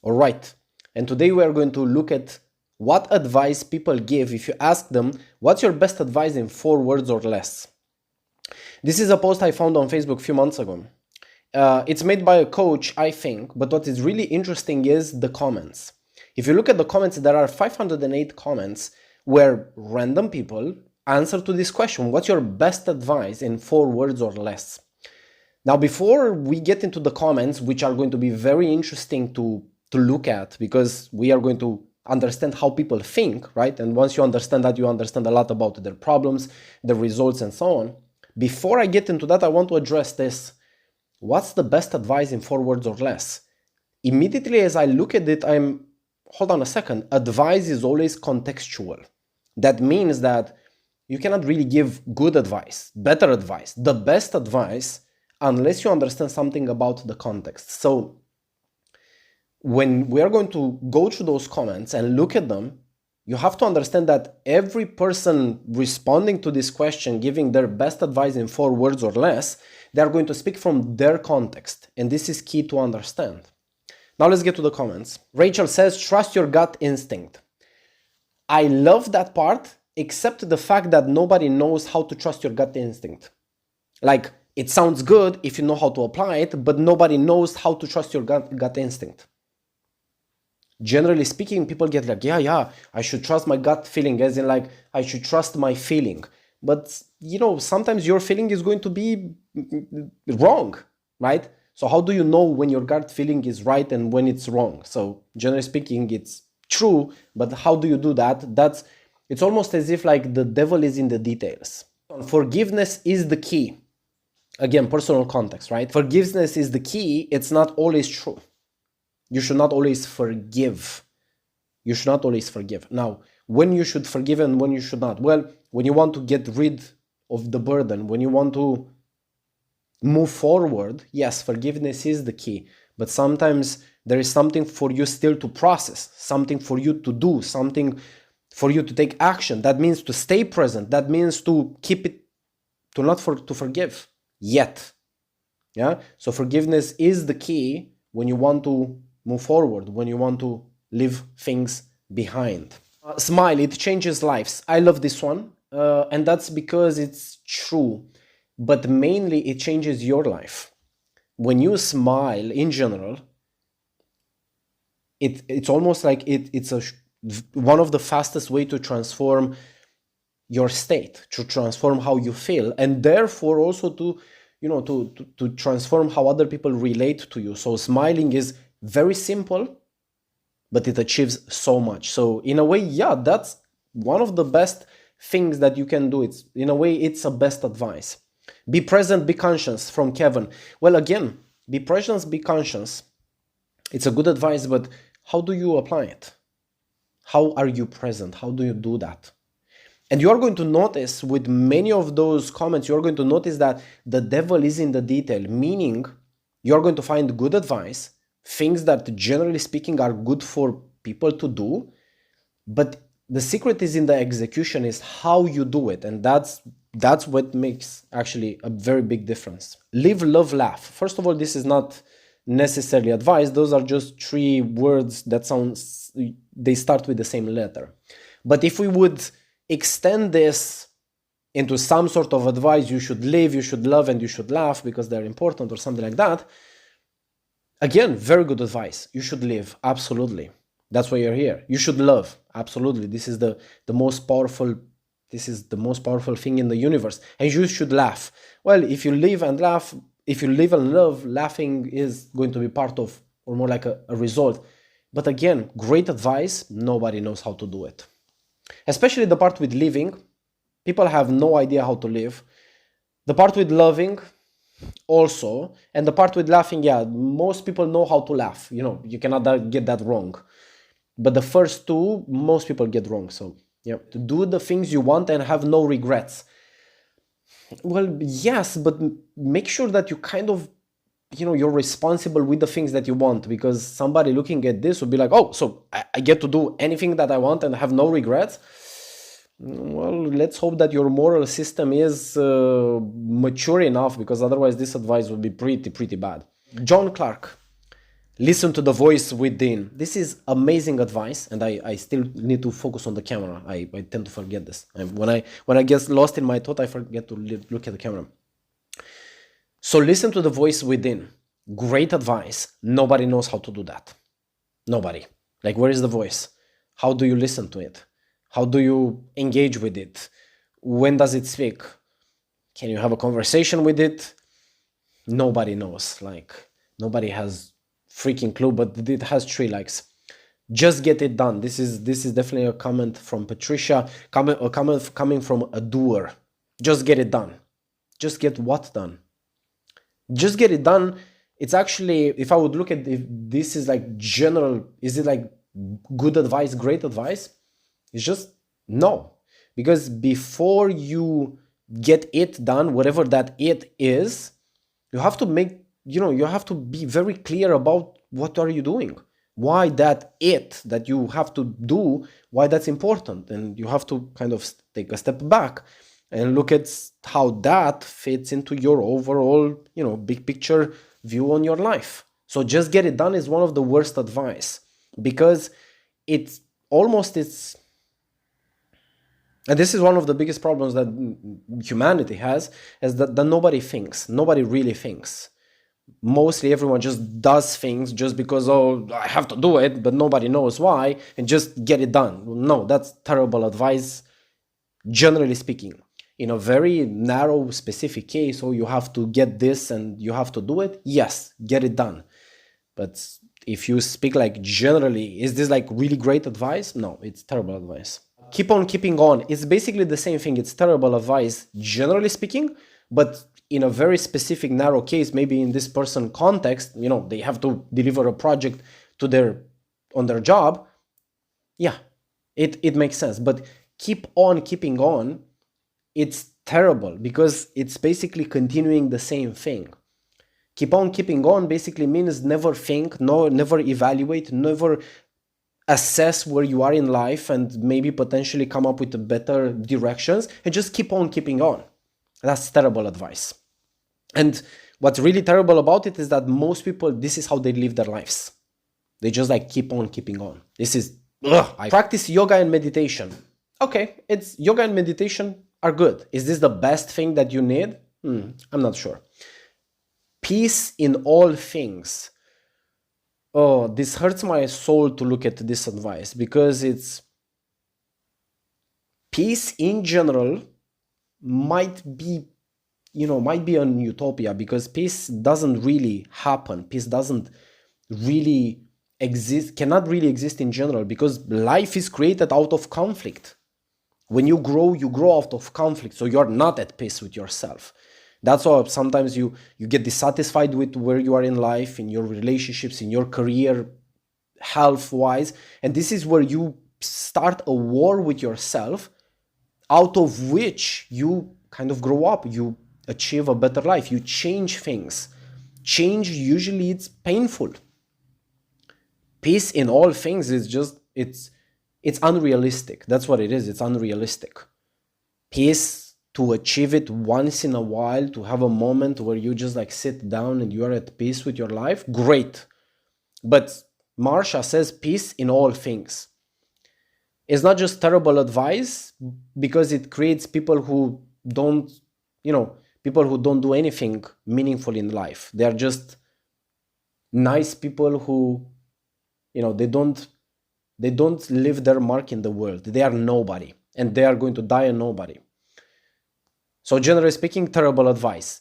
All right. And today we are going to look at what advice people give if you ask them, what's your best advice in 4 words or less? This is a post I found on Facebook a few months ago. It's made by a coach, I think, but what is really interesting is the comments. If you look at the comments, there are 508 comments where random people answer to this question, what's your best advice in 4 words or less? Now, before we get into the comments, which are going to be very interesting to look at, because we are going to understand how people think, right? And once you understand that, you understand a lot about their problems, their results, and so on. Before I get into that, I want to address this. What's the best advice in 4 words or less? Immediately as I look at it, hold on a second, advice is always contextual. That means that you cannot really give good advice, better advice, the best advice, unless you understand something about the context. So when we are going to go through those comments and look at them, you have to understand that every person responding to this question, giving their best advice in 4 words or less, they are going to speak from their context. And this is key to understand. Now let's get to the comments. Rachel says, trust your gut instinct. I love that part, except the fact that nobody knows how to trust your gut instinct. Like, it sounds good if you know how to apply it, but nobody knows how to trust your gut instinct. Generally speaking, people get like, yeah, I should trust my gut feeling, as in like, I should trust my feeling. But, sometimes your feeling is going to be wrong, right? So how do you know when your gut feeling is right and when it's wrong? So generally speaking, it's true, but how do you do that? It's almost as if like the devil is in the details. Forgiveness is the key. Again, personal context, right? Forgiveness is the key. It's not always true. You should not always forgive. You should not always forgive. Now, when you should forgive and when you should not? Well, when you want to get rid of the burden, when you want to move forward, yes, forgiveness is the key. But sometimes there is something for you still to process, something for you to do, something for you to take action. That means to stay present. That means to keep it, to forgive yet. Yeah. So forgiveness is the key when you want to move forward, when you want to leave things behind. Smile, it changes lives. I love this one. And that's because it's true. But mainly it changes your life. When you smile in general, it's almost like it's one of the fastest way to transform your state, to transform how you feel, and therefore also to transform how other people relate to you. So smiling is very simple, but it achieves so much. So in a way, yeah, that's one of the best things that you can do. It's in a way, it's a best advice. Be present, be conscious, from Kevin. Well, again, be present, be conscious. It's a good advice, but how do you apply it? How are you present? How do you do that? And you are going to notice with many of those comments, you are going to notice that the devil is in the detail, meaning you are going to find good advice, things that generally speaking are good for people to do, but the secret is in the execution, is how you do it. And that's what makes actually a very big difference. Live, love, laugh. First of all, this is not necessarily advice. Those are just 3 words that they start with the same letter. But if we would extend this into some sort of advice, you should live, you should love, and you should laugh because they're important or something like that. Again, very good advice. You should live, absolutely. That's why you're here. You should love, absolutely. This is the most powerful thing in the universe. And you should laugh. Well, if you live and laugh, if you live and love, laughing is going to be part of, or more like a result. But again, great advice, nobody knows how to do it. Especially the part with living, people have no idea how to live. The part with loving, also, and the part with laughing, yeah, most people know how to laugh. You cannot get that wrong. But the first 2, most people get wrong. So, yeah, to do the things you want and have no regrets. Well, yes, but make sure that you kind of, you're responsible with the things that you want, because somebody looking at this would be like, oh, so I get to do anything that I want and have no regrets. Well, let's hope that your moral system is mature enough, because otherwise this advice would be pretty bad. John Clark. Listen to the voice within. This is amazing advice, and I still need to focus on the camera. I tend to forget this. When I get lost in my thought, I forget to look at the camera. So listen to the voice within. Great advice. Nobody knows how to do that. Nobody. Like, where is the voice? How do you listen to it? How do you engage with it? When does it speak? Can you have a conversation with it? Nobody knows. Like, nobody has freaking clue, but it has 3 likes. Just get it done. This is definitely a comment from Patricia, a comment coming from a doer. Just get it done. Just get what done? Just get it done. It's actually, if I would look at if this is like general, is it like good advice, great advice? It's just no. Because before you get it done, whatever that it is, you have to make, you have to be very clear about what are you doing, why that it that you have to do, why that's important. And you have to kind of take a step back and look at how that fits into your overall, big picture view on your life. So just get it done is one of the worst advice, because it's, and this is one of the biggest problems that humanity has, is that nobody thinks. Nobody really thinks. Mostly everyone just does things just because, oh, I have to do it, but nobody knows why, and just get it done. No, that's terrible advice, generally speaking. In a very narrow, specific case, oh, you have to get this and you have to do it, yes, get it done. But if you speak like generally, is this like really great advice? No, it's terrible advice. Keep on keeping on. It's basically the same thing. It's terrible advice, generally speaking, but in a very specific, narrow case, maybe in this person context, they have to deliver a project on their job. Yeah, it makes sense. But keep on keeping on. It's terrible because it's basically continuing the same thing. Keep on keeping on basically means never think, never evaluate, never assess where you are in life and maybe potentially come up with better directions, and just keep on keeping on. That's terrible advice. And what's really terrible about it is that most people, this is how they live their lives. They just like keep on keeping on. I practice yoga and meditation. Okay, it's yoga and meditation are good. Is this the best thing that you need? I'm not sure. Peace in all things. Oh, this hurts my soul to look at this advice, because it's peace in general might be an utopia, because peace doesn't really happen. Peace doesn't really exist, cannot really exist in general, because life is created out of conflict. When you grow out of conflict, so you're not at peace with yourself. That's why sometimes you get dissatisfied with where you are in life, in your relationships, in your career, health-wise. And this is where you start a war with yourself, out of which you kind of grow up. You achieve a better life. You change things. Change, usually it's painful. Peace in all things is just, it's unrealistic. That's what it is. It's unrealistic. Peace, to achieve it once in a while, to have a moment where you just like sit down and you are at peace with your life, great. But Marsha says peace in all things. It's not just terrible advice, because it creates people who don't do anything meaningful in life. They are just nice people who, they don't leave their mark in the world. They are nobody, and they are going to die a nobody. So generally speaking, terrible advice.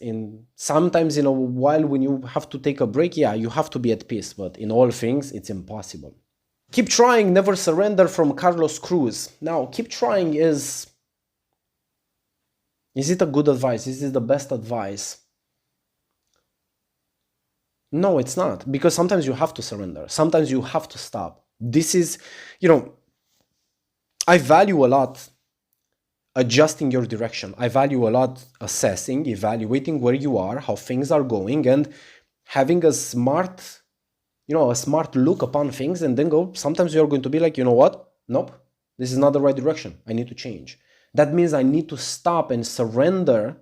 Sometimes in a while when you have to take a break, yeah, you have to be at peace, but in all things, it's impossible. Keep trying, never surrender, from Carlos Cruz. Now, keep trying is it a good advice? Is it the best advice? No, it's not, because sometimes you have to surrender. Sometimes you have to stop. This is, I value a lot adjusting your direction. I value a lot assessing, evaluating where you are, how things are going, and having a smart look upon things, and then go. Sometimes you're going to be like, you know what? Nope, this is not the right direction. I need to change. That means I need to stop and surrender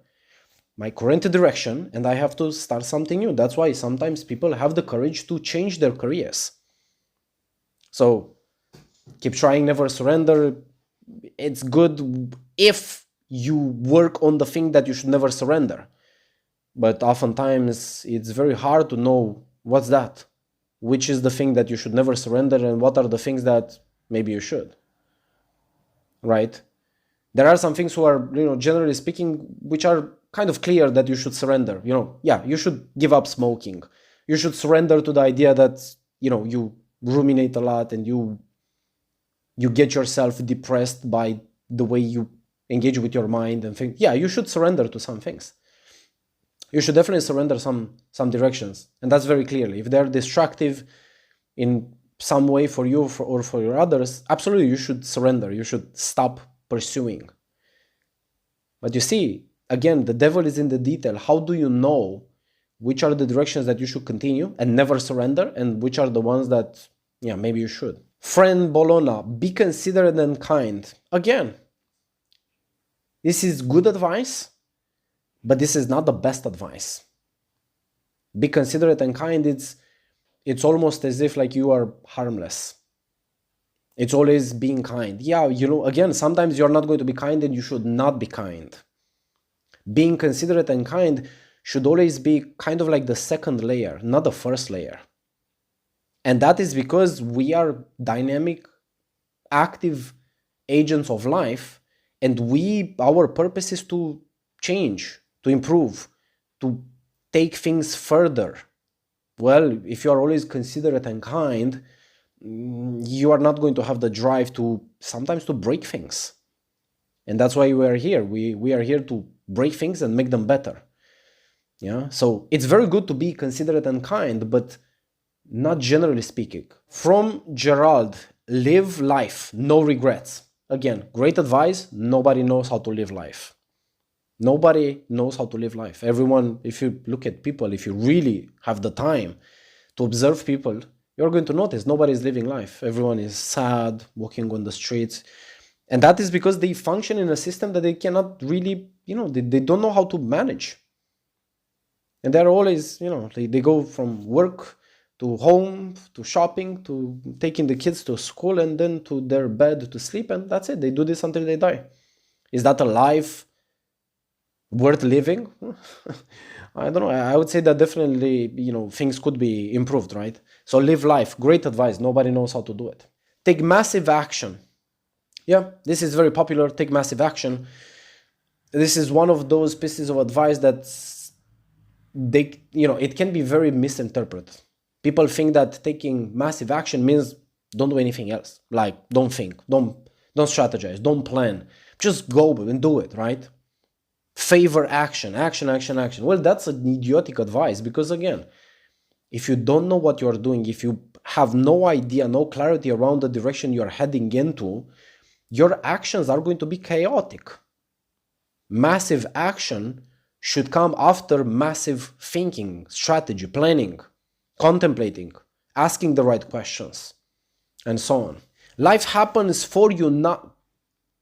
my current direction and I have to start something new. That's why sometimes people have the courage to change their careers. So keep trying, never surrender. It's good if you work on the thing that you should never surrender. But oftentimes it's very hard to know what's that, which is the thing that you should never surrender and what are the things that maybe you should, right? There are some things who are, generally speaking, which are kind of clear that you should surrender. You should give up smoking. You should surrender to the idea that, you ruminate a lot and you get yourself depressed by the way you engage with your mind and think. Yeah, you should surrender to some things. You should definitely surrender some directions. And that's very clearly. If they're destructive in some way for you or for your others, absolutely you should surrender. You should stop pursuing. But you see, again, the devil is in the detail. How do you know which are the directions that you should continue and never surrender, and which are the ones that, maybe you should? Friend Bologna, be considerate and kind. Again, this is good advice, but this is not the best advice. Be considerate and kind, it's almost as if like you are harmless. It's always being kind. Yeah, again, sometimes you're not going to be kind and you should not be kind. Being considerate and kind should always be kind of like the second layer, not the first layer. And that is because we are dynamic, active agents of life, and our purpose is to change, to improve, to take things further. Well, if you are always considerate and kind, you are not going to have the drive to sometimes to break things. And that's why we are here. We are here to break things and make them better. Yeah. So it's very good to be considerate and kind, but not generally speaking. From Gerald, live life, no regrets. Again, great advice. Nobody knows how to live life. Nobody knows how to live life. Everyone, if you look at people, if you really have the time to observe people, you're going to notice nobody is living life. Everyone is sad, walking on the streets. And that is because they function in a system that they cannot really, they don't know how to manage. And they're always, they go from work to home, to shopping, to taking the kids to school, and then to their bed to sleep. And that's it. They do this until they die. Is that a life worth living? I don't know. I would say that definitely, things could be improved, right? So live life. Great advice. Nobody knows how to do it. Take massive action. Yeah, this is very popular. Take massive action. This is one of those pieces of advice that it can be very misinterpreted. People think that taking massive action means don't do anything else. Like, don't think, don't strategize, don't plan. Just go and do it, right? Favor action. Well, that's an idiotic advice because, again, if you don't know what you're doing, if you have no idea, no clarity around the direction you're heading into, your actions are going to be chaotic. Massive action should come after massive thinking, strategy, planning, contemplating, asking the right questions, and so on. Life happens for you, not...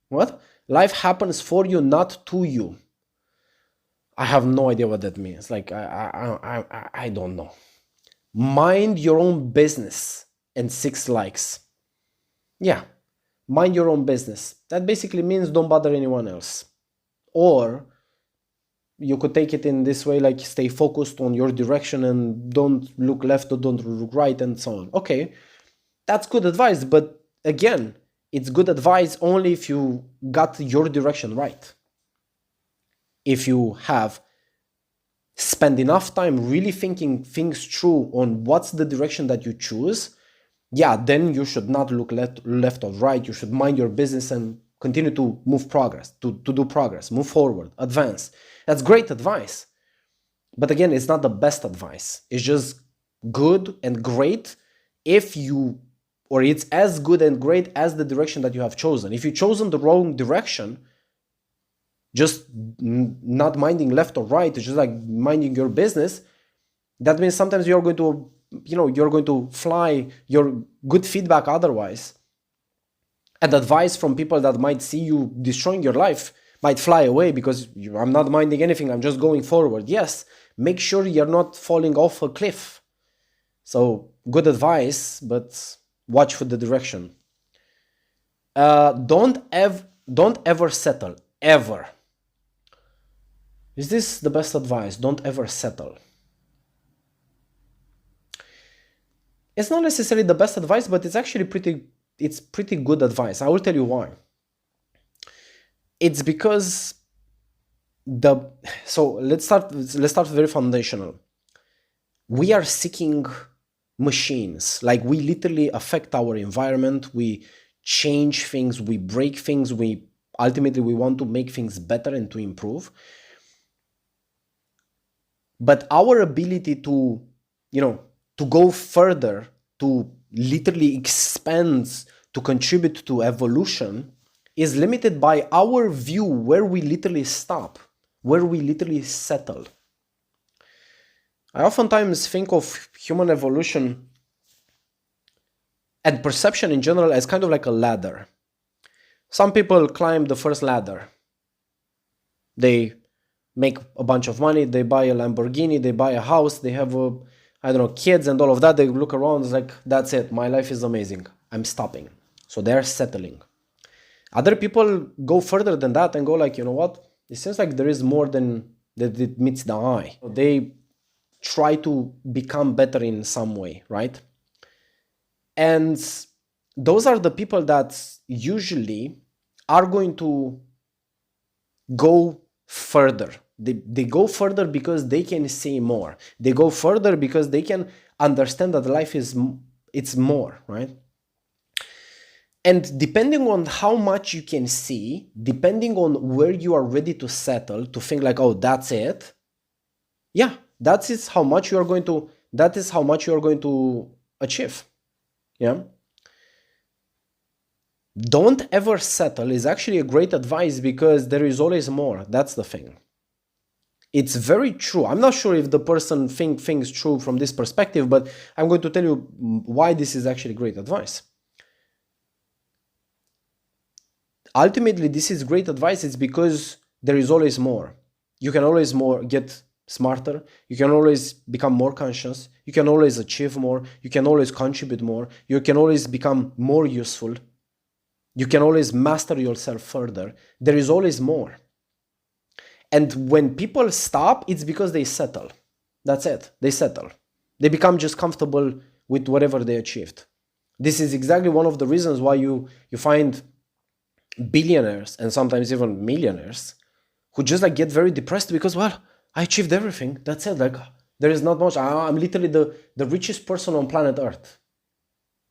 What? Life happens for you, not to you. I have no idea what that means. Like, I don't know. Mind your own business and 6 likes. Yeah, mind your own business. That basically means don't bother anyone else. Or you could take it in this way, like stay focused on your direction and don't look left or don't look right and so on. Okay, that's good advice. But again, it's good advice only if you got your direction right. If you have spent enough time really thinking things through on what's the direction that you choose, yeah, then you should not look left or right. You should mind your business and continue to move progress, to do progress, move forward, advance. That's great advice. But again, it's not the best advice. It's just good and great or it's as good and great as the direction that you have chosen. If you've chosen the wrong direction, just not minding left or right, it's just like minding your business, that means sometimes you're going to fly your good feedback otherwise. And advice from people that might see you destroying your life might fly away because I'm not minding anything, I'm just going forward. Yes, make sure you're not falling off a cliff. So good advice, but watch for the direction. Don't ever settle, ever. Is this the best advice? Don't ever settle. It's not necessarily the best advice, but it's actually pretty good advice. I will tell you why. It's because let's start very foundational. We are seeking machines. Like, we literally affect our environment, we change things, we break things, we want to make things better and to improve. But our ability to go further, to literally expand, to contribute to evolution, is limited by our view, where we literally stop, where we literally settle. I oftentimes think of human evolution and perception in general as kind of like a ladder. Some people climb the first ladder. They make a bunch of money, they buy a Lamborghini, they buy a house, they have kids and all of that. They look around, it's like, that's it, my life is amazing, I'm stopping. So they're settling. Other people go further than that and go like, you know what? It seems like there is more than that it meets the eye. They try to become better in some way, right? And those are the people that usually are going to go further. They go further because they can see more. They go further because they can understand that life it's more, right? And depending on how much you can see, depending on where you are ready to settle, to think like, oh, that's it. Yeah, that is how much you are going to achieve. Yeah. Don't ever settle is actually a great advice, because there is always more. That's the thing. It's very true. I'm not sure if the person thinks things true from this perspective, but I'm going to tell you why this is actually great advice. Ultimately, this is great advice. It's because there is always more. You can always get smarter. You can always become more conscious. You can always achieve more. You can always contribute more. You can always become more useful. You can always master yourself further. There is always more. And when people stop, it's because they settle. That's it. They settle. They become just comfortable with whatever they achieved. This is exactly one of the reasons why you find billionaires and sometimes even millionaires who just like get very depressed because, well, I achieved everything. That's it. Like, there is not much. I'm literally the richest person on planet Earth.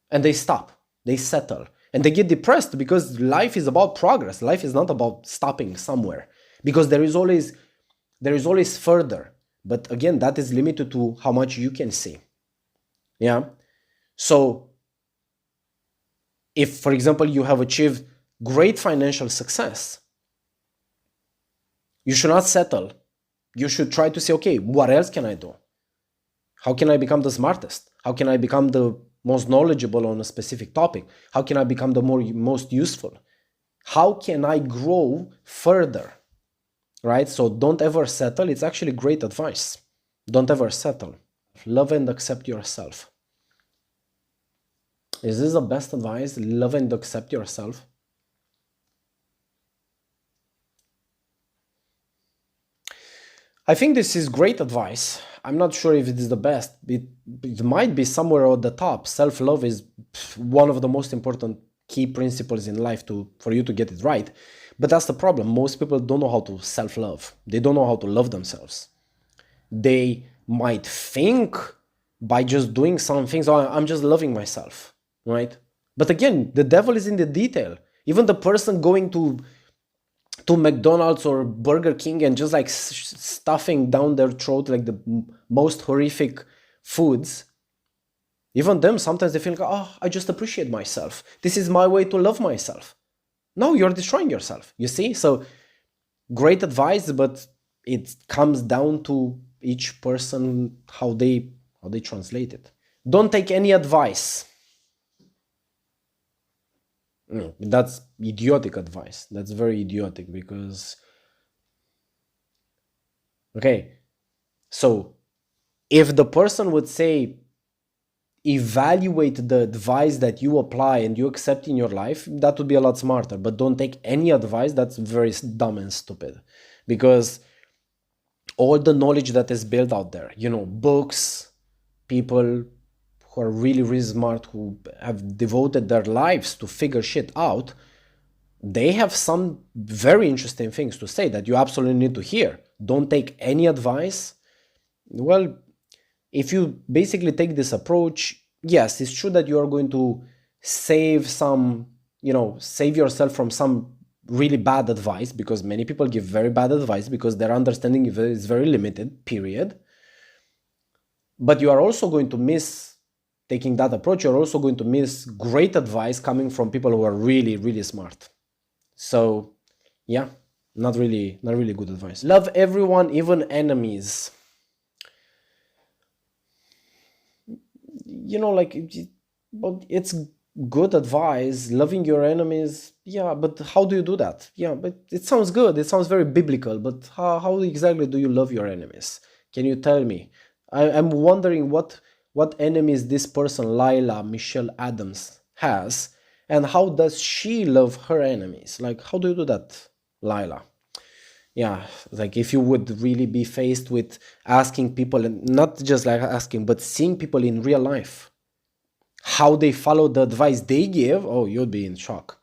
And they stop. They settle. And they get depressed because life is about progress. Life is not about stopping somewhere. Because there is always further. But again, that is limited to how much you can see. Yeah. So if, for example, you have achieved great financial success, you should not settle. You should try to say, okay, what else can I do? How can I become the smartest? How can I become the most knowledgeable on a specific topic? How can I become the most useful? How can I grow further? Right? So don't ever settle. It's actually great advice. Don't ever settle. Love and accept yourself. Is this the best advice? Love and accept yourself. I think this is great advice. I'm not sure if it is the best. It might be somewhere at the top. Self-love is one of the most important key principles in life for you to get it right. But that's the problem. Most people don't know how to self-love. They don't know how to love themselves. They might think by just doing some things, oh, I'm just loving myself, right? But again, the devil is in the detail. Even the person going to McDonald's or Burger King and just like stuffing down their throat like the most horrific foods, even them, sometimes they feel like, oh, I just appreciate myself. This is my way to love myself. No, you're destroying yourself, you see? So great advice, but it comes down to each person, how they translate it. Don't take any advice. That's idiotic advice. That's very idiotic because, okay, so if the person would say, evaluate the advice that you apply and you accept in your life, that would be a lot smarter. But don't take any advice. That's very dumb and stupid, because all the knowledge that is built out there, books, people who are really, really smart, who have devoted their lives to figure shit out, they have some very interesting things to say that you absolutely need to hear. Don't take any advice. Well, if you basically take this approach, yes, it's true that you are going to save yourself from some really bad advice, because many people give very bad advice because their understanding is very limited, period. But you are also going to miss, taking that approach, you're also going to miss great advice coming from people who are really, really smart. So yeah, not really good advice. Love everyone, even enemies. It's good advice, loving your enemies. Yeah, but how do you do that? Yeah, but it sounds good. It sounds very biblical, but how exactly do you love your enemies? Can you tell me? I'm wondering what enemies this person, Lila Michelle Adams, has, and how does she love her enemies? Like, how do you do that, Lila? Yeah, like if you would really be faced with asking people, and not just like asking, but seeing people in real life, how they follow the advice they give, oh, you'd be in shock.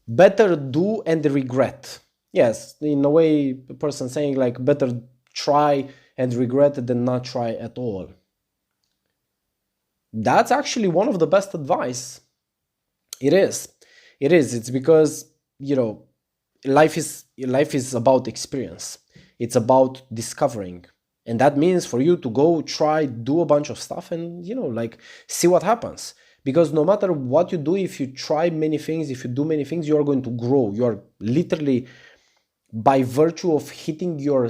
Better do and regret. Yes, in a way, a person saying like better try and regret it than not try at all. That's actually one of the best advice. It is. It's because, life is about experience. It's about discovering. And that means for you to go try, do a bunch of stuff and, see what happens. Because no matter what you do, if you try many things, if you do many things, you are going to grow. You are literally, by virtue of hitting your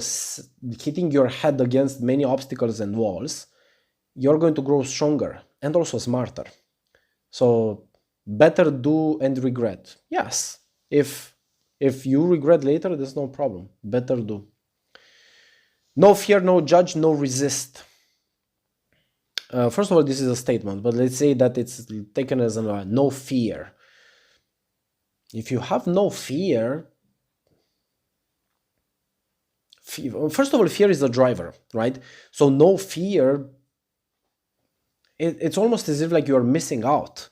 head against many obstacles and walls, you're going to grow stronger and also smarter. So better do and regret. Yes. If you regret later, there's no problem. Better do. No fear, no judge, no resist. First of all, this is a statement, but let's say that it's taken as no fear. If you have no fear, first of all, fear is the driver, right? So no fear, it's almost as if like you're missing out.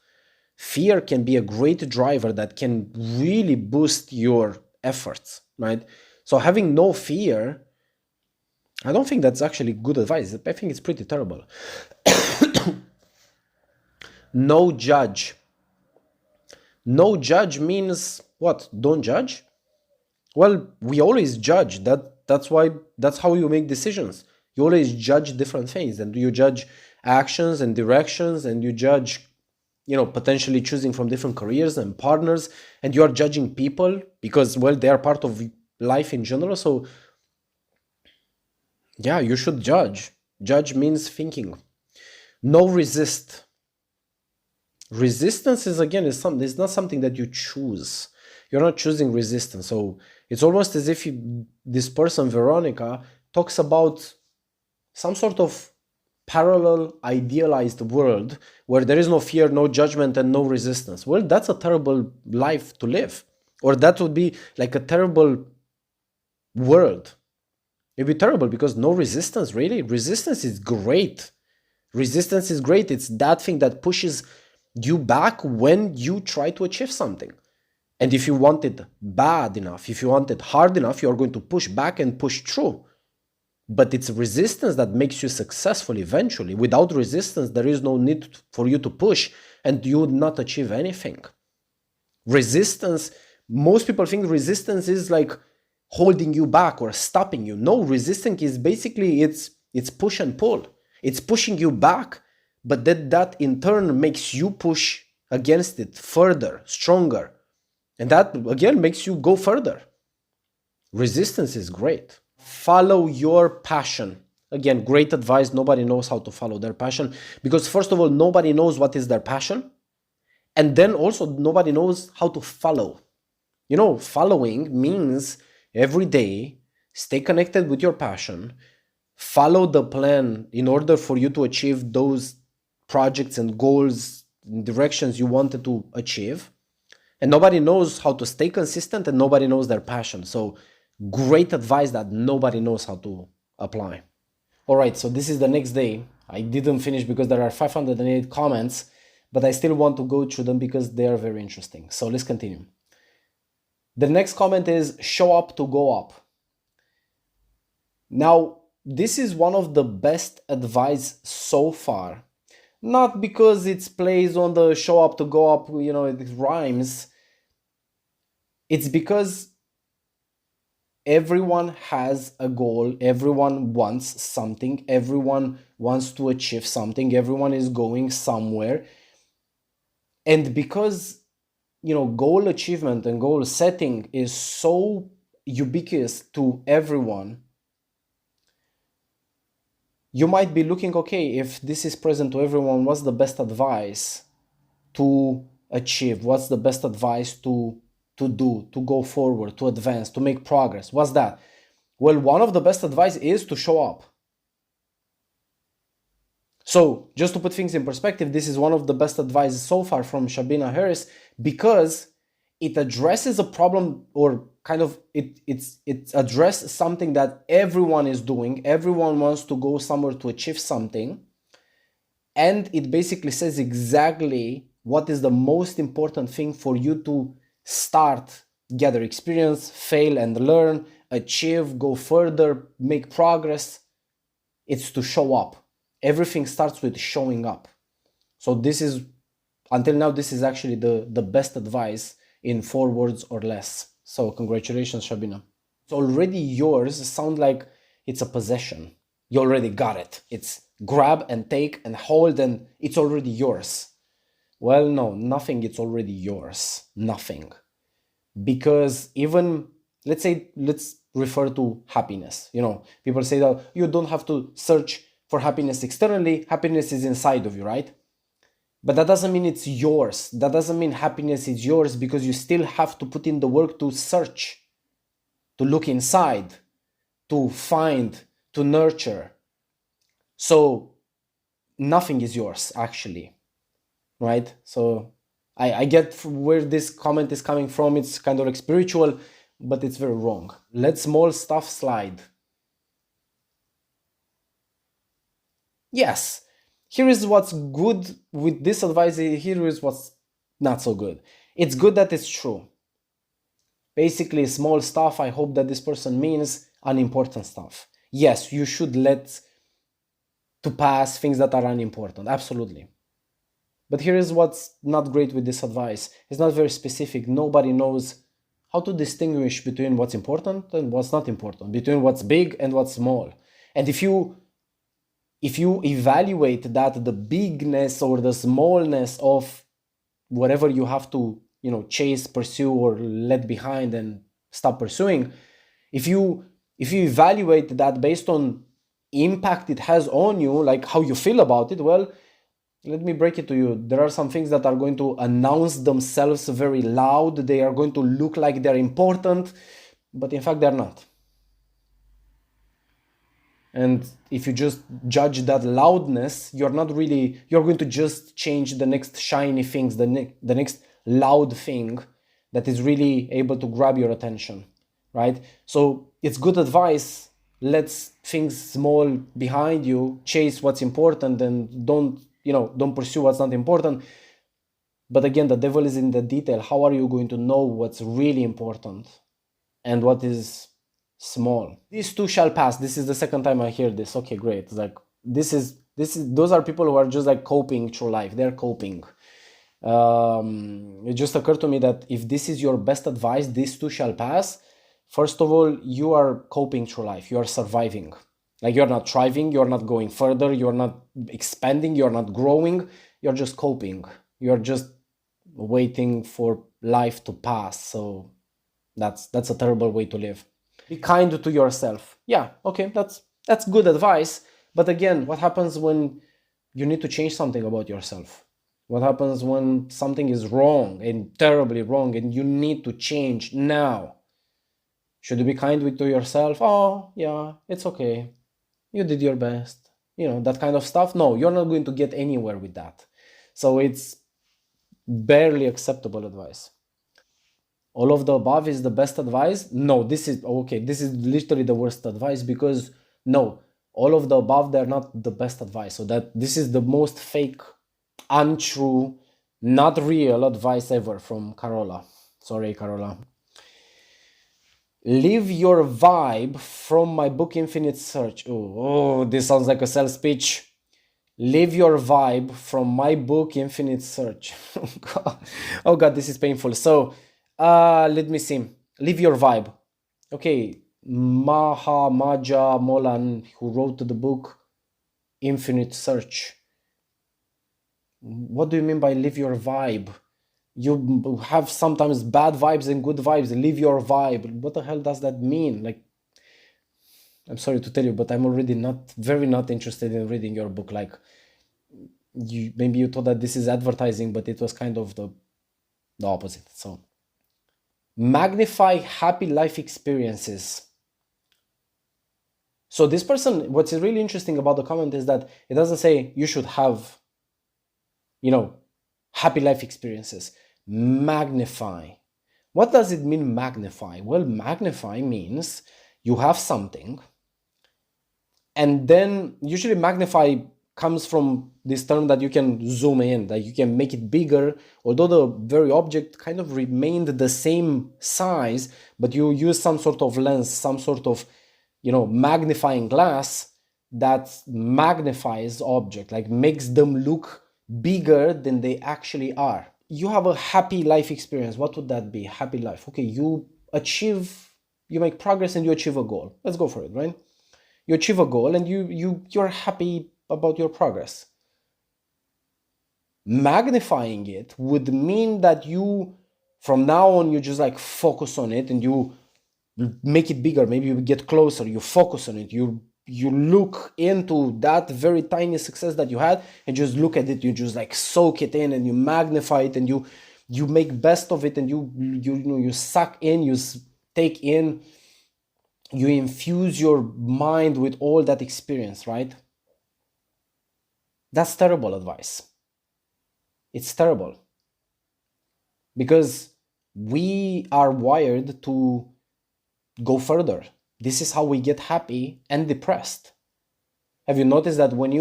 Fear can be a great driver that can really boost your efforts, right? So having no fear, I don't think that's actually good advice. I think it's pretty terrible. No judge. No judge means what? Don't judge? Well, we always judge. That's how you make decisions. You always judge different things, and you judge actions and directions, and you judge, potentially choosing from different careers and partners, and you are judging people because, well, they are part of life in general. So yeah, you should judge. Judge means thinking. No resist. Resistance is it's not something that you choose. You're not choosing resistance. So it's almost as if this person, Veronica, talks about some sort of parallel idealized world where there is no fear, no judgment, and no resistance. Well, that's a terrible life to live. Or that would be like a terrible world. It'd be terrible because no resistance, really. Resistance is great. Resistance is great. It's that thing that pushes you back when you try to achieve something. And if you want it bad enough, if you want it hard enough, you are going to push back and push through. But it's resistance that makes you successful eventually. Without resistance, there is no need for you to push, and you would not achieve anything. Resistance, most people think resistance is like holding you back or stopping you. No, resistance is basically, it's push and pull. It's pushing you back, but that in turn makes you push against it further, stronger. And that again makes you go further. Resistance is great. Follow your passion. Again, great advice. Nobody knows how to follow their passion because, first of all, nobody knows what is their passion. And then also nobody knows how to follow. Following means every day stay connected with your passion, follow the plan in order for you to achieve those projects and goals and directions you wanted to achieve. And nobody knows how to stay consistent, and nobody knows their passion. So great advice that nobody knows how to apply. All right, so this is the next day. I didn't finish because there are 508 comments, but I still want to go through them because they are very interesting. So let's continue. The next comment is show up to go up. Now, this is one of the best advice so far. Not because it plays on the show up to go up, it rhymes. It's because everyone has a goal, everyone wants something, everyone wants to achieve something, everyone is going somewhere. And because, goal achievement and goal setting is so ubiquitous to everyone, you might be looking, okay, if this is present to everyone, what's the best advice to achieve? What's the best advice to do, to go forward, to advance, to make progress? What's that? Well, one of the best advice is to show up. So just to put things in perspective, this is one of the best advice so far from Shabina Harris, because it addresses a problem, or kind of it addresses something that everyone is doing. Everyone wants to go somewhere to achieve something. And it basically says exactly what is the most important thing for you to start, gather experience, fail and learn, achieve, go further, make progress. It's to show up. Everything starts with showing up. So this is, until now, this is actually the best advice in 4 words or less. So congratulations, Shabina. It's already yours. Sound like it's a possession. You already got it. It's grab and take and hold, and it's already yours. Well, no, nothing. It's already yours. Nothing. Because even, let's refer to happiness. People say that you don't have to search for happiness externally. Happiness is inside of you, right? But that doesn't mean it's yours. That doesn't mean happiness is yours, because you still have to put in the work to search, to look inside, to find, to nurture. So nothing is yours, actually, right? So I get where this comment is coming from. It's kind of like spiritual, but it's very wrong. Let small stuff slide. Yes, here is what's good with this advice. Here is what's not so good. It's good that it's true. Basically, small stuff. I hope that this person means unimportant stuff. Yes, you should let to pass things that are unimportant. Absolutely. But here is what's not great with this advice. It's not very specific. Nobody knows how to distinguish between what's important and what's not important, between what's big and what's small. And if you evaluate that, the bigness or the smallness of whatever you have to, chase, pursue, or let behind and stop pursuing, if you evaluate that based on impact it has on you, like how you feel about it, well, let me break it to you. There are some things that are going to announce themselves very loud. They are going to look like they're important, but in fact they're not. And if you just judge that loudness, you're going to just change the next shiny things, the next loud thing that is really able to grab your attention, right? So it's good advice. Let things small behind you, chase what's important, and don't pursue what's not important. But again, the devil is in the detail. How are you going to know what's really important and what is small? These too shall pass. This is the second time I hear this. Okay, great. It's like those are people who are just like coping through life. They're coping. It just occurred to me that if this is your best advice, this too shall pass. First of all, you are coping through life. You are surviving. Like, you're not thriving. You're not going further. You're not expanding. You're not growing. You're just coping. You're just waiting for life to pass. So that's a terrible way to live. Be kind to yourself. Yeah, okay, that's good advice. But again, what happens when you need to change something about yourself? What happens when something is wrong and terribly wrong and you need to change now? Should you be kind to yourself? Oh, yeah, it's okay. You did your best. That kind of stuff. No, you're not going to get anywhere with that. So it's barely acceptable advice. All of the above is the best advice? No, this is okay. This is literally the worst advice because no, all of the above, they're not the best advice. So that this is the most fake, untrue, not real advice ever from Carola. Sorry, Carola. Live your vibe from my book Infinite Search. Oh, this sounds like a sales speech. Live your vibe from my book Infinite Search. Oh god, this is painful. So let me see. Live your vibe. Okay, Maja Molan, who wrote the book Infinite Search. What do you mean by live your vibe? You have sometimes bad vibes and good vibes. Live your vibe. What the hell does that mean? Like, I'm sorry to tell you, but I'm already not interested in reading your book. Like, maybe you thought that this is advertising, but it was kind of the opposite. So, magnify happy life experiences. So this person, what's really interesting about the comment is that it doesn't say you should have, happy life experiences. Magnify. What does it mean, magnify? Well, magnify means you have something, and then usually magnify comes from this term that you can zoom in, that you can make it bigger, although the very object kind of remained the same size, but you use some sort of lens, some sort of, magnifying glass that magnifies object, like makes them look bigger than they actually are. You have a happy life experience. What would that be? Happy life. Okay, you make progress and you achieve a goal. Let's go for it, right? You achieve a goal and you're happy about your progress. Magnifying it would mean that you, from now on, you just like focus on it and you make it bigger. Maybe you get closer, you focus on it, you look into that very tiny success that you had and just look at it, you just like soak it in and you magnify it and you make best of it and you suck in, you take in, you infuse your mind with all that experience, right? That's terrible advice. It's terrible because we are wired to go further. This is how we get happy and depressed. Have you noticed that when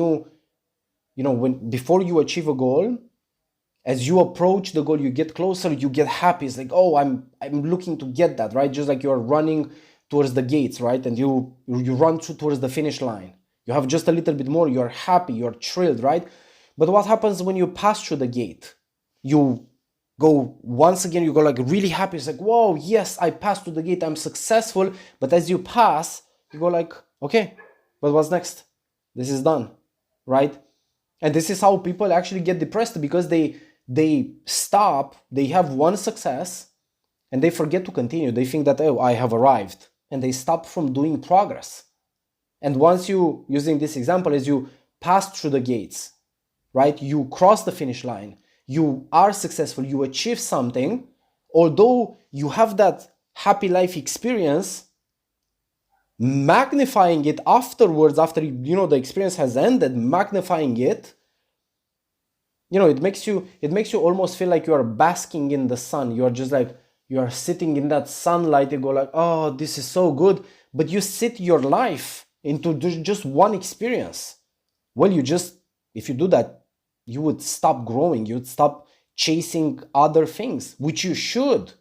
before you achieve a goal, as you approach the goal, you get closer, you get happy. It's like, oh, I'm looking to get that, right? Just like you're running towards the gates, right? And you run towards the finish line. You have just a little bit more, you're happy, you're thrilled, right? But what happens when you pass through the gate? You go once again, you go like really happy. It's like, whoa, yes, I passed through the gate, I'm successful. But as you pass, you go like, okay, but what's next? This is done, right? And this is how people actually get depressed, because they stop, they have one success and they forget to continue. They think that, oh, I have arrived, and they stop from doing progress. And once you, using this example, as you pass through the gates, right, you cross the finish line, you are successful, you achieve something, although you have that happy life experience, magnifying it afterwards, after the experience has ended, magnifying it, it makes you almost feel like you are basking in the sun. You are just like, you are sitting in that sunlight. You go like, oh, this is so good. But you sit your life into just one experience. Well, if you do that, you would stop growing. You would stop chasing other things, which you should.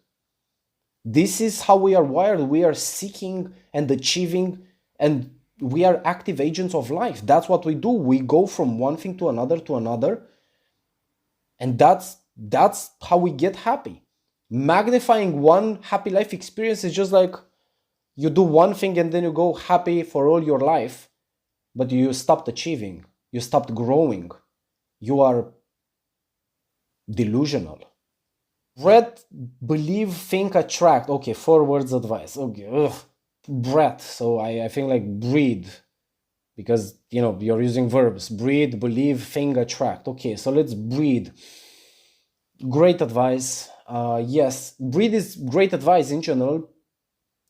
This is how we are wired. We are seeking and achieving, and we are active agents of life. That's what we do. We go from one thing to another. And that's how we get happy. Magnifying one happy life experience is just like you do one thing and then you go happy for all your life, but you stopped achieving. You stopped growing. You are delusional. Breath, believe, think, attract. Okay, 4 words advice. Okay, breath. So I think like breathe. because, you're using verbs: breed, believe, think, attract. Okay, so let's breed. Great advice. Yes, breed is great advice in general,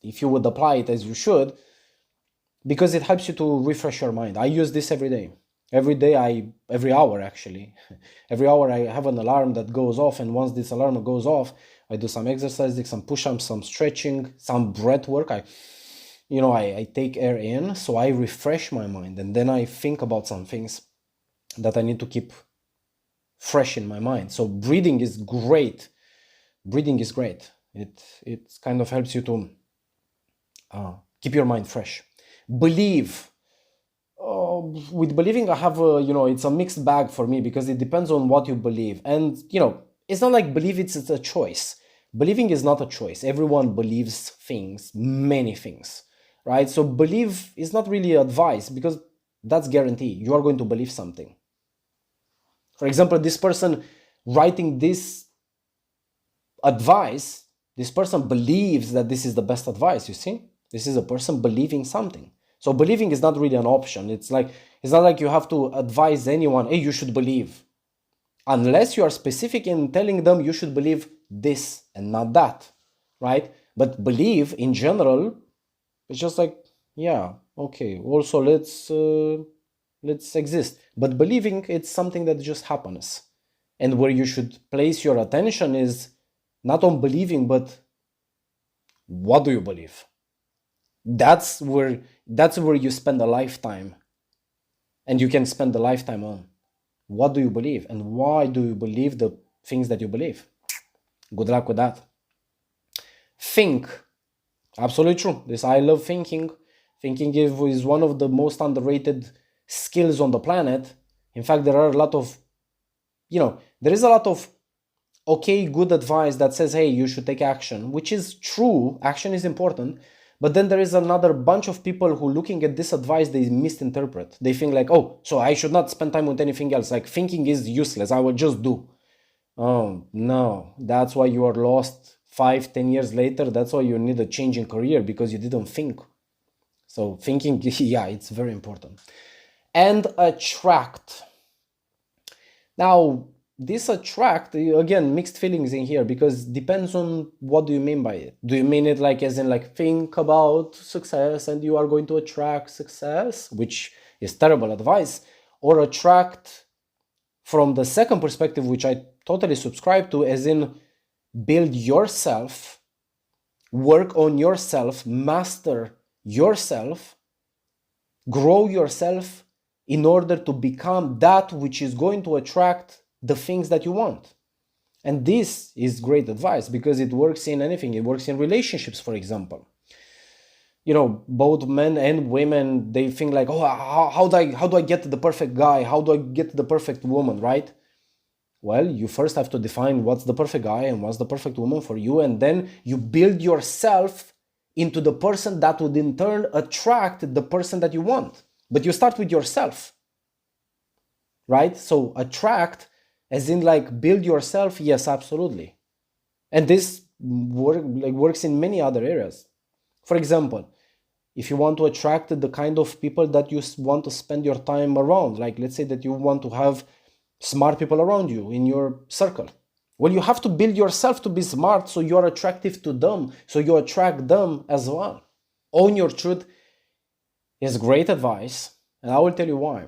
if you would apply it as you should, because it helps you to refresh your mind. I use this every day. Every hour actually. Every hour I have an alarm that goes off, and once this alarm goes off, I do some exercises, some push-ups, some stretching, some breath work. I take air in, so I refresh my mind, and then I think about some things that I need to keep fresh in my mind. So breathing is great. It kind of helps you to keep your mind fresh. Believe. With believing, I have it's a mixed bag for me, because it depends on what you believe. And it's not like believe it's a choice. Believing is not a choice. Everyone believes things, many things, right? So believe is not really advice, because that's guarantee you are going to believe something. For example, this person writing this advice, this person believes that this is the best advice. You see, this is a person believing something. So believing is not really an option. It's not like you have to advise anyone, hey, you should believe, unless you are specific in telling them you should believe this and not that, right? But believe in general, it's just like, yeah, okay, also let's exist. But believing, it's something that just happens. And where you should place your attention is not on believing, but what do you believe? That's where you spend a lifetime. And you can spend a lifetime on what do you believe, and why do you believe the things that you believe. Good luck with that. Think. Absolutely true. I love thinking. Thinking is one of the most underrated skills on the planet. In fact, there is a lot of good advice that says, hey, you should take action, which is true. Action is important. But then there is another bunch of people who, looking at this advice, they misinterpret. They think like, oh, so I should not spend time with anything else. Like, thinking is useless. I will just do. Oh, no. That's why you are lost 5-10 years later. That's why you need a change in career, because you didn't think. So thinking, yeah, it's very important. And attract. Now, this attract, again, mixed feelings in here, because depends on what do you mean by it. Do you mean it like as in like think about success and you are going to attract success, which is terrible advice, or attract from the second perspective, which I totally subscribe to, as in build yourself, work on yourself, master yourself, grow yourself in order to become that which is going to attract the things that you want. And this is great advice, because it works in anything. It works in relationships, for example. Both men and women, they think like, oh, how do I get the perfect guy? How do I get the perfect woman, right? Well, you first have to define what's the perfect guy and what's the perfect woman for you, and then you build yourself into the person that would in turn attract the person that you want. But you start with yourself, right? So attract, as in like build yourself, yes, absolutely. And this works in many other areas. For example, if you want to attract the kind of people that you want to spend your time around, like let's say that you want to have smart people around you in your circle. Well, you have to build yourself to be smart, so you're attractive to them, so you attract them as well. Own your truth is great advice, and I will tell you why.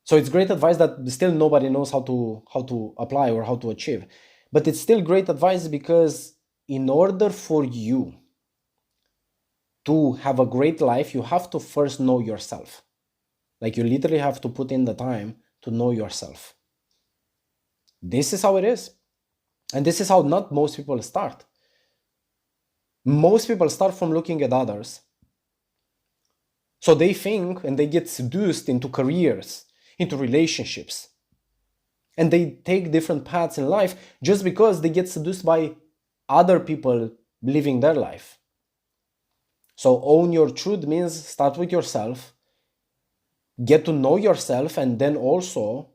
So it's great advice that still nobody knows how to apply or how to achieve. But it's still great advice, because in order for you to have a great life, you have to first know yourself. Like, you literally have to put in the time to know yourself. This is how it is. And this is how not most people start. Most people start from looking at others. So they think and they get seduced into careers, into relationships. And they take different paths in life just because they get seduced by other people living their life. So own your truth means start with yourself, get to know yourself, and then also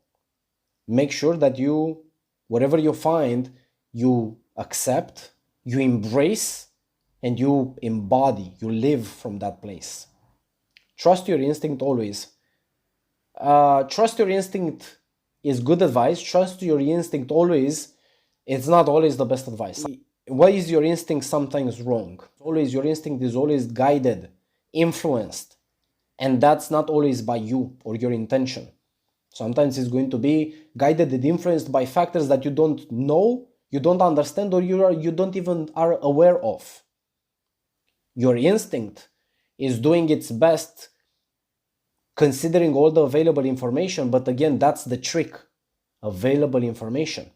make sure that you, whatever you find, you accept, you embrace, and you embody, you live from that place. Trust your instinct always. Trust your instinct is good advice. Trust your instinct always. It's not always the best advice. Why is your instinct sometimes wrong? Always, your instinct is always guided, influenced, and that's not always by you or your intention. Sometimes it's going to be guided and influenced by factors that you don't know, you don't understand, or you don't even are aware of. Your instinct is doing its best considering all the available information, but again, that's the trick. Available information.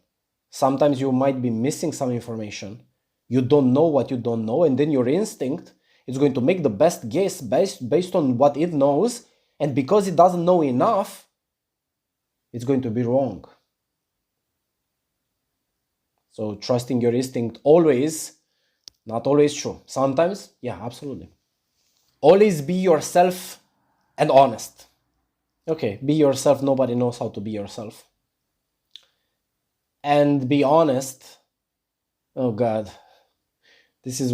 Sometimes you might be missing some information. You don't know what you don't know, and then your instinct is going to make the best guess based on what it knows, and because it doesn't know enough, it's going to be wrong. So trusting your instinct always, not always true. Sometimes, yeah, absolutely. Always be yourself and honest. Okay, be yourself. Nobody knows how to be yourself. And be honest. Oh God. This is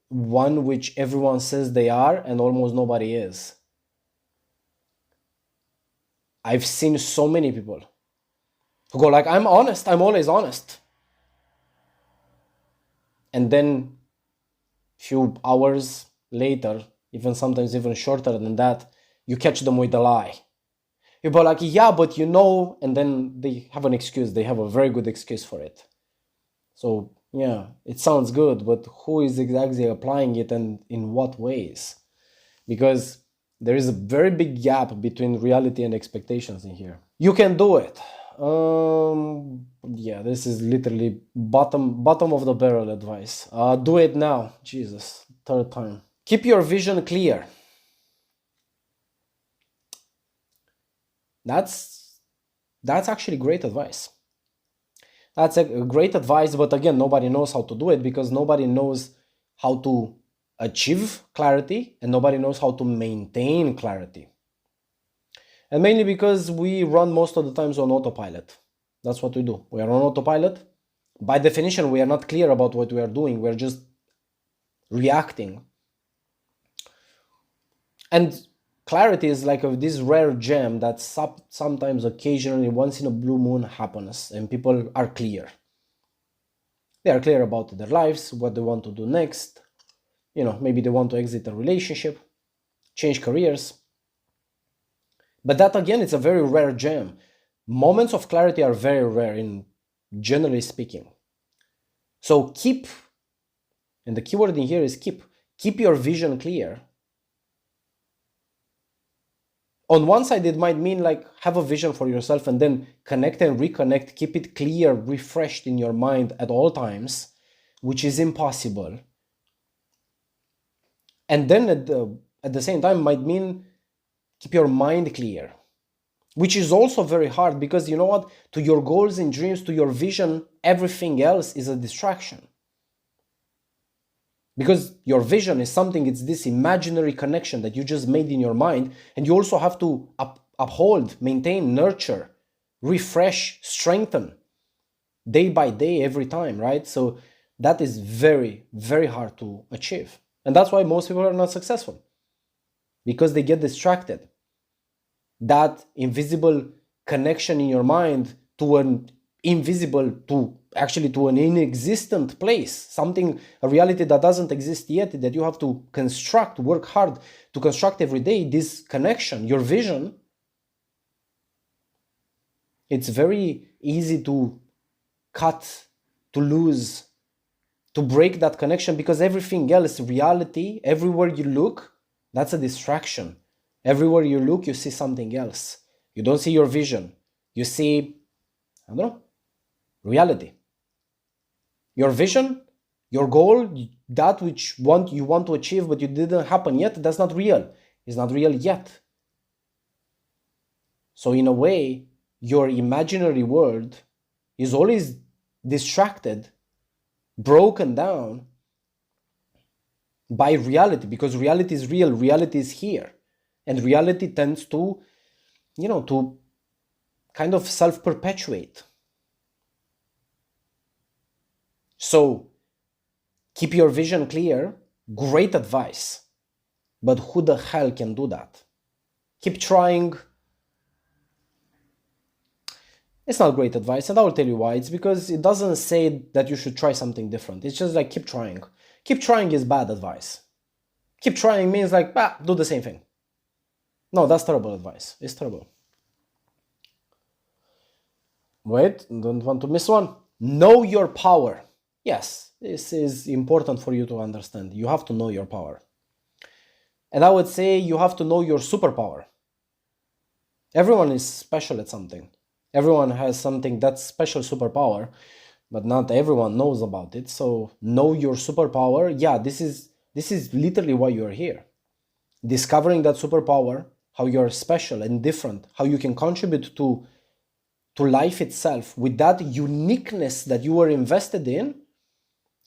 one which everyone says they are and almost nobody is. I've seen so many people who go like, I'm honest, I'm always honest. And then few hours later, even sometimes even shorter than that, you catch them with a lie. People are like, yeah, but you know, and then they have an excuse. They have a very good excuse for it. So yeah, it sounds good, but who is exactly applying it and in what ways? Because there is a very big gap between reality and expectations in here. You can do it. Yeah, this is literally bottom of the barrel advice. Do it now. Jesus, third time. Keep your vision clear. That's actually great advice. That's a great advice, but again, nobody knows how to do it because nobody knows how to achieve clarity and nobody knows how to maintain clarity. And mainly because we run most of the times on autopilot. That's what we do. We are on autopilot. By definition, we are not clear about what we are doing. We're just reacting. And clarity is like this rare gem that sometimes, occasionally, once in a blue moon happens and people are clear. They are clear about their lives, what they want to do next. You know, maybe they want to exit a relationship, change careers. But that, again, it's a very rare gem. Moments of clarity are very rare, generally speaking. So keep, and the keyword in here is keep your vision clear. On one side, it might mean like have a vision for yourself and then connect and reconnect, keep it clear, refreshed in your mind at all times, which is impossible. And then at the same time might mean keep your mind clear, which is also very hard because you know what? To your goals and dreams, to your vision, everything else is a distraction. Because your vision is something, it's this imaginary connection that you just made in your mind, and you also have to uphold, maintain, nurture, refresh, strengthen day by day, every time, right? So that is very, very hard to achieve. And that's why most people are not successful, because they get distracted. That invisible connection in your mind to an invisible, to an inexistent place, a reality that doesn't exist yet, that you have to construct, work hard to construct every day, this connection, your vision. It's very easy to cut, to lose, to break that connection, because everything else, reality, everywhere you look, that's a distraction. Everywhere you look, you see something else. You don't see your vision. You see, I don't know, reality. Your vision, your goal, that which you want to achieve but you didn't happen yet, that's not real. It's not real yet. So in a way, your imaginary world is always distracted, broken down by reality, because reality is real, reality is here. And reality tends to, to kind of self-perpetuate. So keep your vision clear. Great advice. But who the hell can do that? Keep trying. It's not great advice, and I will tell you why. It's because it doesn't say that you should try something different. It's just like keep trying. Keep trying is bad advice. Keep trying means like, do the same thing. No, that's terrible advice. It's terrible. Wait, don't want to miss one. Know your power. Yes, this is important for you to understand. You have to know your power. And I would say you have to know your superpower. Everyone is special at something. Everyone has something that's special superpower, but not everyone knows about it. So know your superpower. Yeah, this is literally why you're here. Discovering that superpower, how you're special and different, how you can contribute to life itself with that uniqueness that you were invested in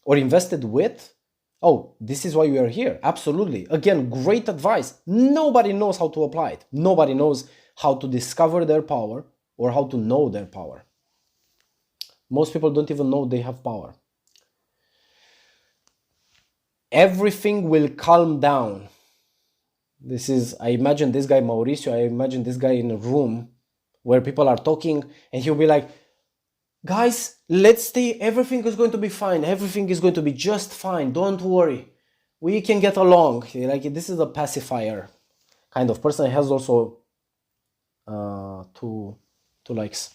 or invested with. Oh, this is why we are here. Absolutely. Again, great advice. Nobody knows how to apply it. Nobody knows how to discover their power or how to know their power. Most people don't even know they have power. Everything will calm down. I imagine this guy Mauricio, I imagine this guy in a room where people are talking and he'll be like, guys, let's stay, everything is going to be fine, everything is going to be just fine, don't worry, we can get along. Like, this is a pacifier kind of person. He has also two likes.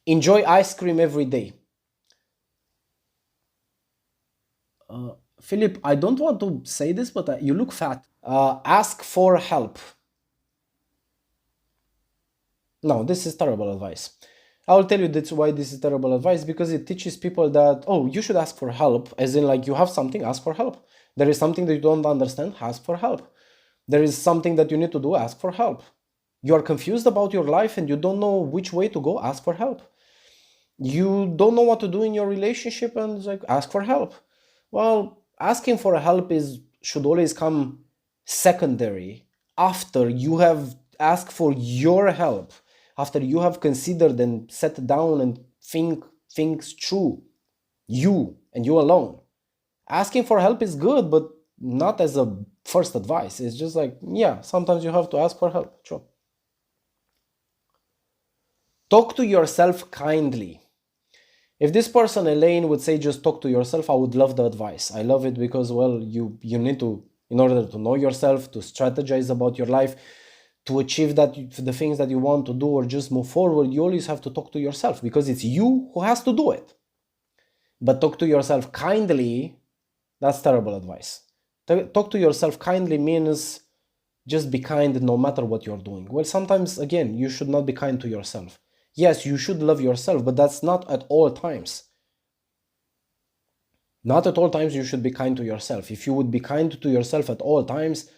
Enjoy ice cream every day. Philip, I don't want to say this, but you look fat. Ask for help. No, this is terrible advice. I will tell you that's why this is terrible advice, because it teaches people that, oh, you should ask for help, as in like you have something, ask for help. There is something that you don't understand, ask for help. There is something that you need to do, ask for help. You are confused about your life and you don't know which way to go, ask for help. You don't know what to do in your relationship and it's like, ask for help. Well, asking for help should always come secondary after you have asked for your help, after you have considered and sat down and think things through, you and you alone. Asking for help is good, but not as a first advice. It's just like, yeah, sometimes you have to ask for help. Sure. Talk to yourself kindly. If this person, Elaine, would say just talk to yourself, I would love the advice. I love it because, well, you need to, in order to know yourself, to strategize about your life, to achieve the things that you want to do or just move forward, you always have to talk to yourself because it's you who has to do it. But talk to yourself kindly, that's terrible advice. Talk to yourself kindly means just be kind no matter what you're doing. Well, sometimes, again, you should not be kind to yourself. Yes, you should love yourself, but that's not at all times. Not at all times you should be kind to yourself. If you would be kind to yourself at all times,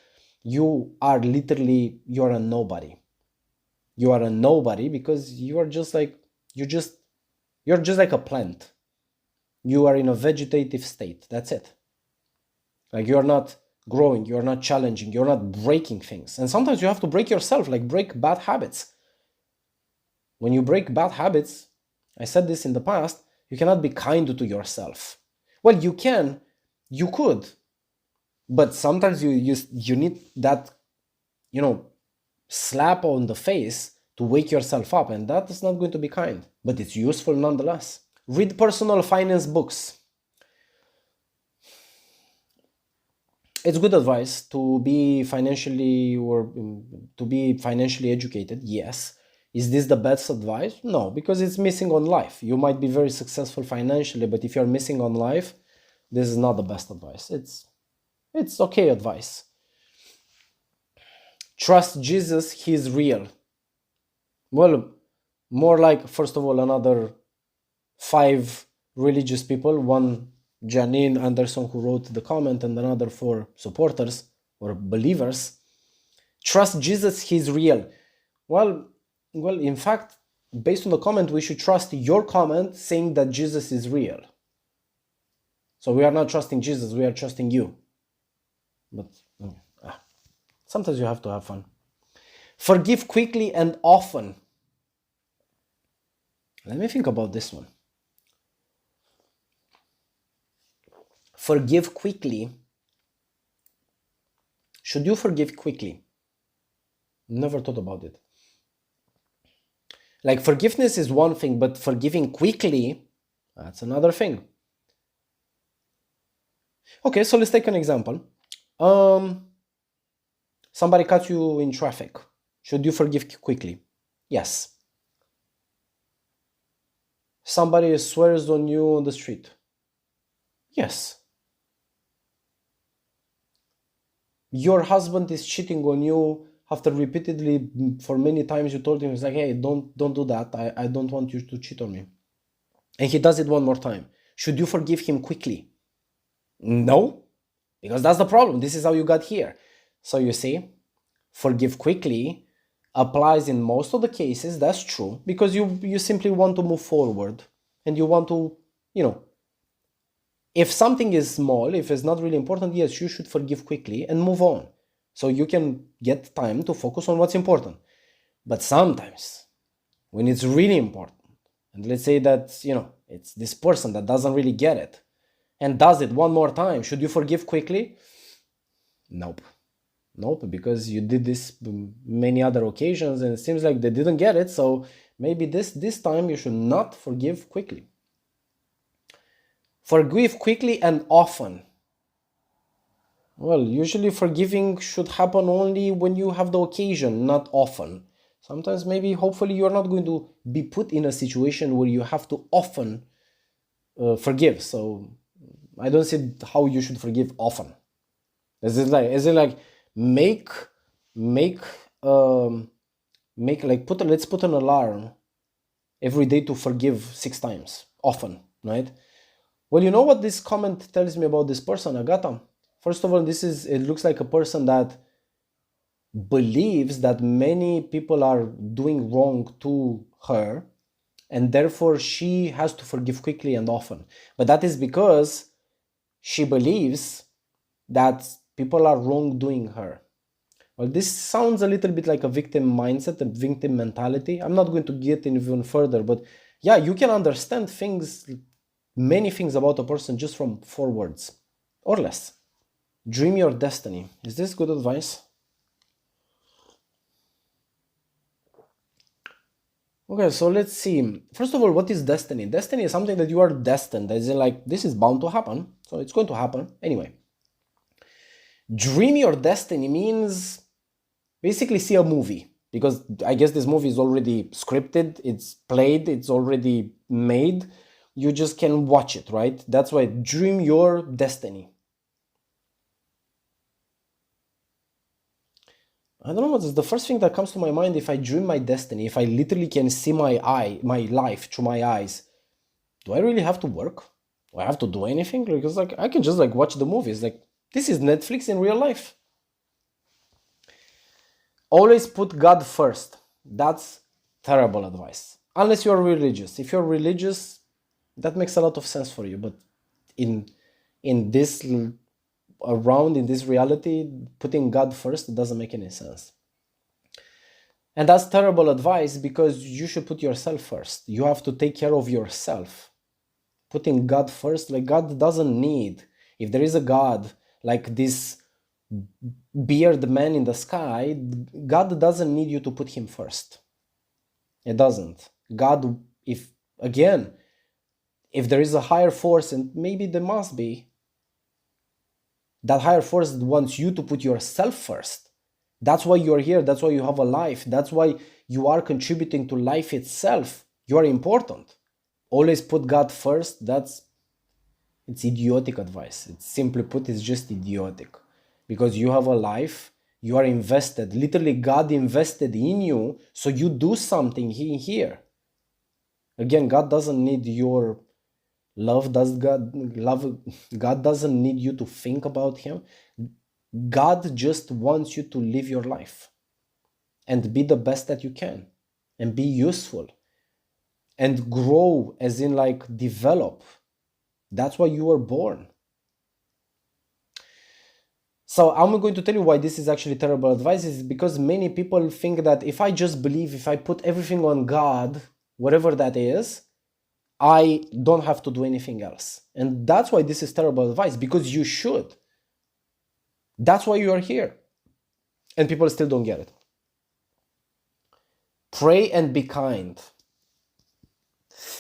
you're a nobody. You are a nobody because you're just like a plant. You are in a vegetative state. That's it. Like, you're not growing, you're not challenging, you're not breaking things. And sometimes you have to break yourself, like break bad habits. When you break bad habits, I said this in the past, you cannot be kind to yourself. Well, you could, but sometimes you need that, slap on the face to wake yourself up, and that is not going to be kind, but it's useful nonetheless. Read personal finance books. It's good advice to be financially educated, yes. Is this the best advice? No, because it's missing on life. You might be very successful financially, but if you're missing on life, this is not the best advice. It's okay advice. Trust Jesus, he's real. Well, more like, first of all, another 5 religious people, one Janine Anderson who wrote the comment, and another 4 supporters or believers. Trust Jesus, he's real. Well, in fact, based on the comment, we should trust your comment saying that Jesus is real. So we are not trusting Jesus, we are trusting you. But sometimes you have to have fun. Forgive quickly and often. Let me think about this one. Forgive quickly Should you forgive quickly? Never thought about it. Like, forgiveness is one thing, but forgiving quickly, that's another thing. Okay, so let's take an example. Somebody cuts you in traffic. Should you forgive quickly? Yes. Somebody swears on you on the street. Yes. Your husband is cheating on you after repeatedly, for many times you told him, it's like, hey, don't do that. I don't want you to cheat on me. And he does it one more time. Should you forgive him quickly? No, because that's the problem. This is how you got here. So you see, forgive quickly applies in most of the cases. That's true, because you simply want to move forward and you want to, if something is small, if it's not really important, yes, you should forgive quickly and move on. So you can get time to focus on what's important. But sometimes when it's really important, and let's say that, it's this person that doesn't really get it and does it one more time, should you forgive quickly? Nope, because you did this many other occasions and it seems like they didn't get it. So maybe this time you should not forgive quickly. Forgive quickly and often. Well, usually forgiving should happen only when you have the occasion, not often. Sometimes maybe, hopefully, you're not going to be put in a situation where you have to often forgive. So I don't see how you should forgive often. Is it like let's put an alarm every day to forgive 6 times often, right? Well, you know what this comment tells me about this person, Agata? First of all, it looks like a person that believes that many people are doing wrong to her, and therefore she has to forgive quickly and often. But that is because she believes that people are wrongdoing her. Well, this sounds a little bit like a victim mindset, a victim mentality. I'm not going to get even further, but yeah, you can understand many things about a person just from 4 words or less. Dream your destiny. Is this good advice? Okay, so let's see. First of all, what is destiny? Destiny is something that you are destined. As in, like, this is bound to happen. So it's going to happen anyway. Dream your destiny means basically see a movie. Because I guess this movie is already scripted, it's played, it's already made. You just can watch it, right? That's why dream your destiny. I don't know what's the first thing that comes to my mind. If I dream my destiny, if I literally can see my life through my eyes, do I really have to work? Do I have to do anything? Because I can just watch the movies. This is Netflix in real life. Always put God first. That's terrible advice. Unless you're religious. If you're religious, that makes a lot of sense for you. But in this reality, putting God first doesn't make any sense. And that's terrible advice, because you should put yourself first. You have to take care of yourself. Putting God first, God doesn't need, if there is a God like this beard man in the sky, God doesn't need you to put him first. It doesn't. God, if there is a higher force, and maybe there must be, that higher force wants you to put yourself first. That's why you're here. That's why you have a life. That's why you are contributing to life itself. You are important. Always put God first. It's idiotic advice. It's simply put, it's just idiotic. Because you have a life, you are invested. Literally, God invested in you, so you do something here. Again, God doesn't need your love. God doesn't need you to think about him. God just wants you to live your life and be the best that you can and be useful and grow, as in develop. That's why you were born. So I'm going to tell you why this is actually terrible advice. Is because many people think that if I just believe, if I put everything on God, whatever that is, I don't have to do anything else. And that's why this is terrible advice, because you should. That's why you are here. And people still don't get it. Pray and be kind.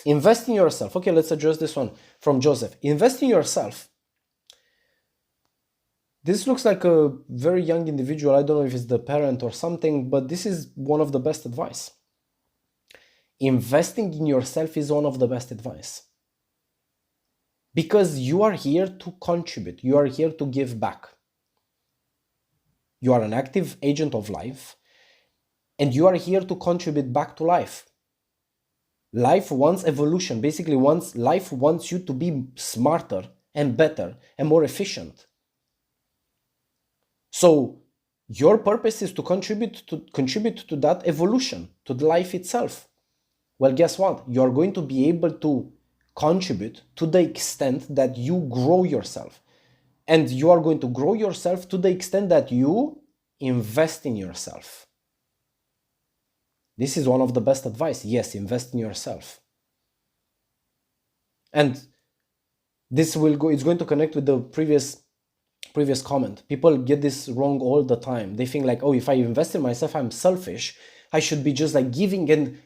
Invest in yourself. Okay, let's address this one from Joseph. Invest in yourself. This looks like a very young individual. I don't know if it's the parent or something, but this is one of the best advice. Investing in yourself is one of the best advice. Because you are here to contribute. You are here to give back. You are an active agent of life, and you are here to contribute back to life. Life wants evolution. Basically, life wants you to be smarter and better and more efficient. So your purpose is to contribute to that evolution, to the life itself. Well, guess what? You are going to be able to contribute to the extent that you grow yourself. And you are going to grow yourself to the extent that you invest in yourself. This is one of the best advice. Yes, invest in yourself. And it's going to connect with the previous comment. People get this wrong all the time. They think like, oh, if I invest in myself, I'm selfish. I should be just like giving and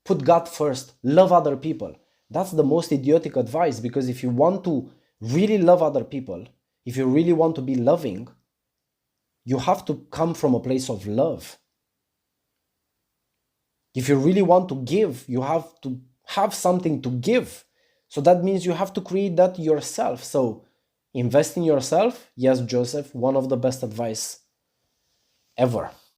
put God first, love other people. That's the most idiotic advice, because if you want to really love other people, if you really want to be loving, you have to come from a place of love. If you really want to give, you have to have something to give. So that means you have to create that yourself. So invest in yourself. Yes, Joseph, one of the best advice ever.